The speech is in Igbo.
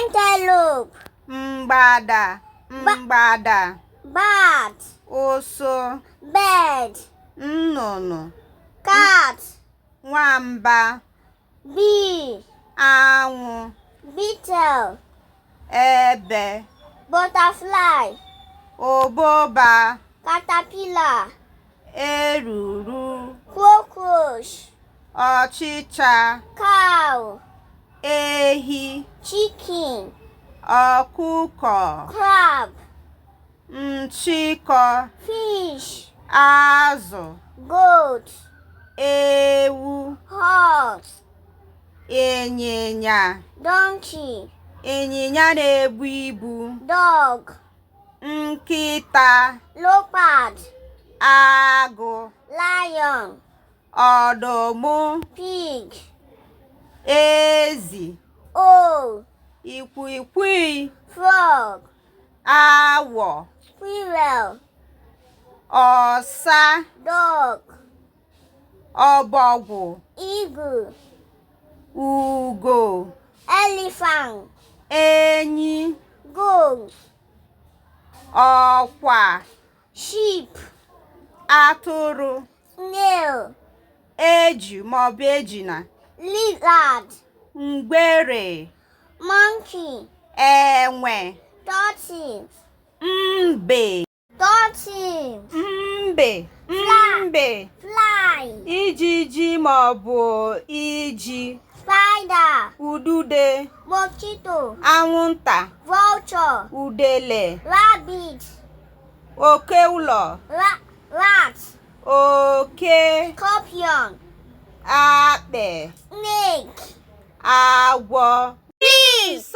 Antelope. Mgbada. Mgbada. Bat. Ụsụ. Bird. Nnụnụ. Cat. Nwamba. Bee. Anwụ. Beetle. Ebe. Butterfly. Ụbụba. Caterpillar. Eruru. Cockroach. Ọchịcha. Cow. Ehi. Chicken. Ọkụkọ. Crab. Nchịkọ. Fish. Azụ. Goat. Ewu. Horse. Ịnyịnya. Donkey. Ịnyịnya na-ebu ibu. Dog. Nkịta. Leopard. Agụ. Lion. Ọdụm. Pig. Ezi. Owl. Ikwikwii. Frog. Awọ. Squirrel. Ọsa. Dog. Ọbọgwụ. Eagle. Ugo. Elephant. Enyi. Goat. Ọkwa. Sheep. Atụrụ. Snail. Eju maọbụ ejuna. Lizard. Ngwere. Monkey. Enwe. Tortoise. Mbe. Tortoise. Mbe. Mbe. Fly. Ijiji maọbụ iji. Spider. Udude. Mosquito. Anwụnta. Vulture. Udele. Rabbit. Oke ụlọ. Rat. Oke. Scorpion. Akpe. Snake. Agwọ. Please.